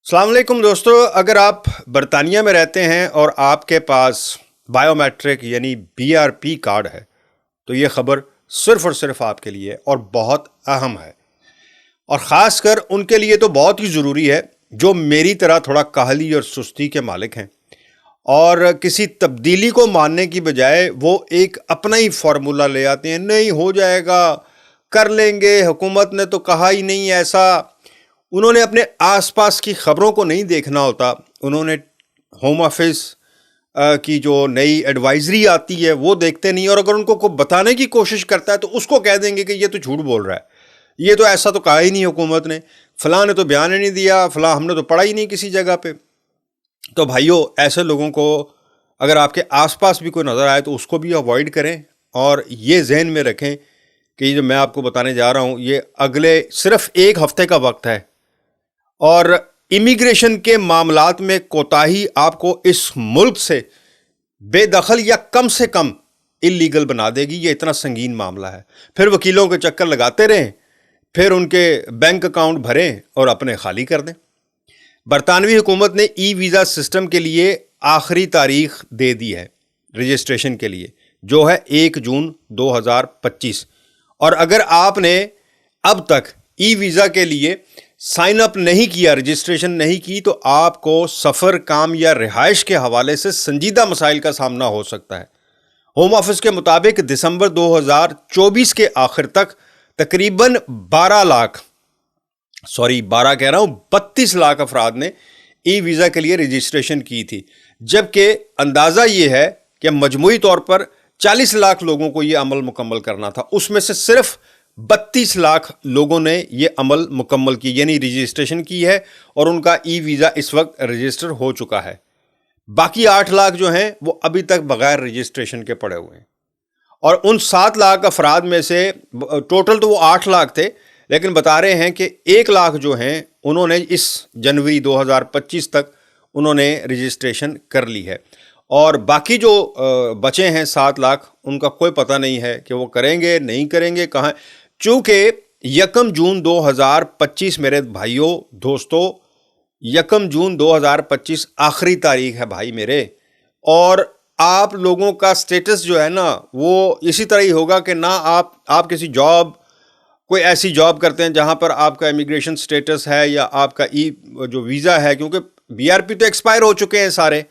السلام علیکم دوستو، اگر آپ برطانیہ میں رہتے ہیں اور آپ کے پاس بائیو میٹرک یعنی BRP کارڈ ہے تو یہ خبر صرف اور صرف آپ کے لیے اور بہت اہم ہے، اور خاص کر ان کے لیے تو بہت ہی ضروری ہے جو میری طرح تھوڑا کاہلی اور سستی کے مالک ہیں اور کسی تبدیلی کو ماننے کی بجائے وہ ایک اپنا ہی فارمولا لے آتے ہیں، نہیں ہو جائے گا، کر لیں گے، حکومت نے تو کہا ہی نہیں ایسا۔ انہوں نے اپنے آس پاس کی خبروں کو نہیں دیکھنا ہوتا، انہوں نے ہوم آفس کی جو نئی ایڈوائزری آتی ہے وہ دیکھتے نہیں، اور اگر ان کو کوئی بتانے کی کوشش کرتا ہے تو اس کو کہہ دیں گے کہ یہ تو جھوٹ بول رہا ہے، یہ تو ایسا تو کہا ہی نہیں حکومت نے، فلاں نے تو بیان ہی نہیں دیا، فلاں ہم نے تو پڑھا ہی نہیں کسی جگہ پہ۔ تو بھائیو، ایسے لوگوں کو اگر آپ کے آس پاس بھی کوئی نظر آئے تو اس کو بھی اوائڈ کریں، اور یہ ذہن میں رکھیں کہ یہ جو میں آپ کو بتانے جا رہا ہوں یہ اگلے صرف ایک ہفتے کا وقت ہے، اور امیگریشن کے معاملات میں کوتاہی آپ کو اس ملک سے بے دخل یا کم سے کم اللیگل بنا دے گی۔ یہ اتنا سنگین معاملہ ہے، پھر وکیلوں کے چکر لگاتے رہیں، پھر ان کے بینک اکاؤنٹ بھریں اور اپنے خالی کر دیں۔ برطانوی حکومت نے ای ویزا سسٹم کے لیے آخری تاریخ دے دی ہے رجسٹریشن کے لیے، جو ہے 1 جون 2025، اور اگر آپ نے اب تک ای ویزا کے لیے سائن اپ نہیں کیا، رجسٹریشن نہیں کی، تو آپ کو سفر، کام یا رہائش کے حوالے سے سنجیدہ مسائل کا سامنا ہو سکتا ہے۔ ہوم آفس کے مطابق دسمبر 2024 کے آخر تک تقریباً 32 لاکھ افراد نے ای ویزا کے لیے رجسٹریشن کی تھی، جبکہ اندازہ یہ ہے کہ مجموعی طور پر 40 لاکھ لوگوں کو یہ عمل مکمل کرنا تھا، اس میں سے صرف 32 لاکھ لوگوں نے یہ عمل مکمل کی، یعنی رجسٹریشن کی ہے، اور ان کا ای ویزا اس وقت رجسٹر ہو چکا ہے۔ باقی 8 لاکھ جو ہیں وہ ابھی تک بغیر رجسٹریشن کے پڑے ہوئے ہیں، اور ان 7 لاکھ افراد میں سے ٹوٹل تو وہ 8 لاکھ تھے، لیکن بتا رہے ہیں کہ 1 لاکھ جو ہیں انہوں نے اس جنوری 2025 تک انہوں نے رجسٹریشن کر لی ہے، اور باقی جو بچے ہیں 7 لاکھ، ان کا کوئی پتہ نہیں ہے کہ وہ کریں گے نہیں کریں گے، کہاں، چونکہ 1 جون 2025 میرے بھائیوں دوستو، 1 جون 2025 آخری تاریخ ہے بھائی میرے، اور آپ لوگوں کا سٹیٹس جو ہے نا وہ اسی طرح ہی ہوگا کہ نہ آپ کسی جاب، کوئی ایسی جاب کرتے ہیں جہاں پر آپ کا امیگریشن سٹیٹس ہے یا آپ کا جو ویزا ہے، کیونکہ BRP تو ایکسپائر ہو چکے ہیں سارے،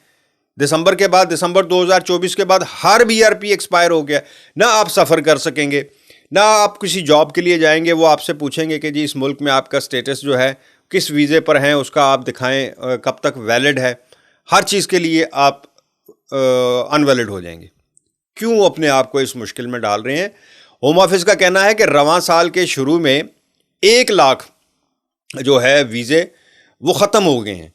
دسمبر 2024 کے بعد ہر BRP ایکسپائر ہو گیا، نہ آپ سفر کر سکیں گے، نہ آپ کسی جاب کے لیے جائیں گے، وہ آپ سے پوچھیں گے کہ جی اس ملک میں آپ کا سٹیٹس جو ہے کس ویزے پر ہیں، اس کا آپ دکھائیں کب تک ویلڈ ہے، ہر چیز کے لیے آپ انویلڈ ہو جائیں گے۔ کیوں اپنے آپ کو اس مشکل میں ڈال رہے ہیں؟ ہوم آفس کا کہنا ہے کہ رواں سال کے شروع میں 1 لاکھ جو ہے ویزے وہ ختم ہو گئے ہیں،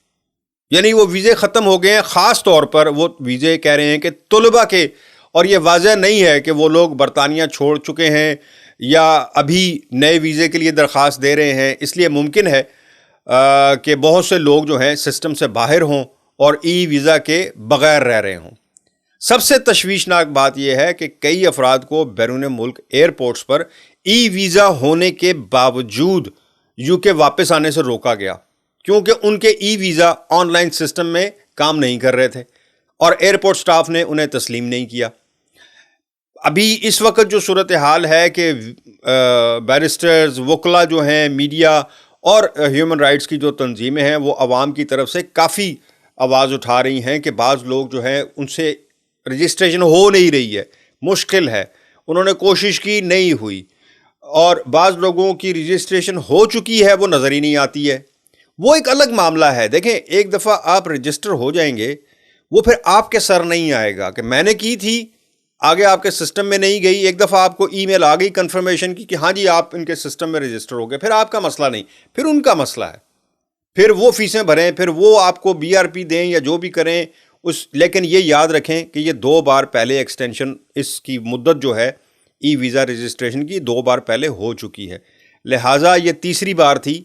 یعنی وہ ویزے ختم ہو گئے ہیں، خاص طور پر وہ ویزے کہہ رہے ہیں کہ طلباء کے، اور یہ واضح نہیں ہے کہ وہ لوگ برطانیہ چھوڑ چکے ہیں یا ابھی نئے ویزے کے لیے درخواست دے رہے ہیں، اس لیے ممکن ہے کہ بہت سے لوگ جو ہیں سسٹم سے باہر ہوں اور ای ویزا کے بغیر رہ رہے ہوں۔ سب سے تشویشناک بات یہ ہے کہ کئی افراد کو بیرون ملک ایئرپورٹس پر ای ویزا ہونے کے باوجود UK واپس آنے سے روکا گیا، کیونکہ ان کے e visa on line system میں کام نہیں کر رہے تھے اور ایئرپورٹ سٹاف نے انہیں تسلیم نہیں کیا۔ ابھی اس وقت جو صورتحال ہے کہ بیرسٹرز، وکلا جو ہیں، میڈیا اور ہیومن رائٹس کی جو تنظیمیں ہیں وہ عوام کی طرف سے کافی آواز اٹھا رہی ہیں کہ بعض لوگ جو ہیں ان سے رجسٹریشن ہو نہیں رہی ہے، مشکل ہے، انہوں نے کوشش کی نہیں ہوئی، اور بعض لوگوں کی رجسٹریشن ہو چکی ہے وہ نظر ہی نہیں آتی ہے۔ وہ ایک الگ معاملہ ہے، دیکھیں ایک دفعہ آپ رجسٹر ہو جائیں گے وہ پھر آپ کے سر نہیں آئے گا کہ میں نے کی تھی، آگے آپ کے سسٹم میں نہیں گئی، ایک دفعہ آپ کو ای میل آ گئی کنفرمیشن کی کہ ہاں جی آپ ان کے سسٹم میں رجسٹر ہو گئے، پھر آپ کا مسئلہ نہیں، پھر ان کا مسئلہ ہے، پھر وہ فیسیں بھریں، پھر وہ آپ کو BRP دیں یا جو بھی کریں لیکن یہ یاد رکھیں کہ یہ 2 بار پہلے ایکسٹینشن، اس کی مدت جو ہے ای ویزا رجسٹریشن کی 2 بار پہلے ہو چکی ہے، لہٰذا یہ تیسری بار تھی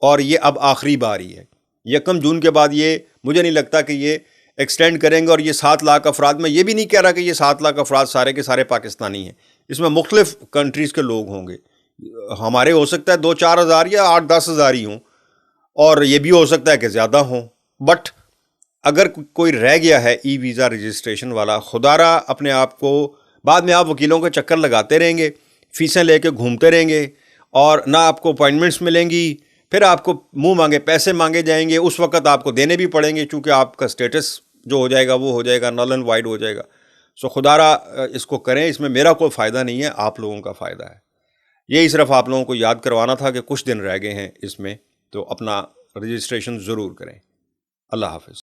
اور یہ اب آخری بار ہی ہے۔ 1 جون کے بعد یہ مجھے نہیں لگتا کہ یہ ایکسٹینڈ کریں گے، اور یہ 7 لاکھ افراد، میں یہ بھی نہیں کہہ رہا کہ یہ 7 لاکھ افراد سارے کے سارے پاکستانی ہیں، اس میں مختلف کنٹریز کے لوگ ہوں گے، ہمارے ہو سکتا ہے 2-4 ہزار یا 8-10 ہزار ہی ہوں، اور یہ بھی ہو سکتا ہے کہ زیادہ ہوں. بٹ اگر کوئی رہ گیا ہے ای ویزا رجسٹریشن والا، خدا را اپنے آپ کو بعد میں آپ وکیلوں کے چکر لگاتے رہیں گے، فیسیں لے کے گھومتے رہیں گے، اور نہ آپ کو اپوائنٹمنٹس ملیں گی، پھر آپ کو منہ مانگے پیسے مانگے جائیں گے، اس وقت آپ کو دینے بھی پڑیں گے چونکہ آپ کا سٹیٹس جو ہو جائے گا وہ ہو جائے گا، نل اینڈ وائڈ ہو جائے گا. سو خدا را اس کو کریں، اس میں میرا کوئی فائدہ نہیں ہے، آپ لوگوں کا فائدہ ہے. یہی صرف آپ لوگوں کو یاد کروانا تھا کہ کچھ دن رہ گئے ہیں اس میں، تو اپنا رجسٹریشن ضرور کریں. اللہ حافظ.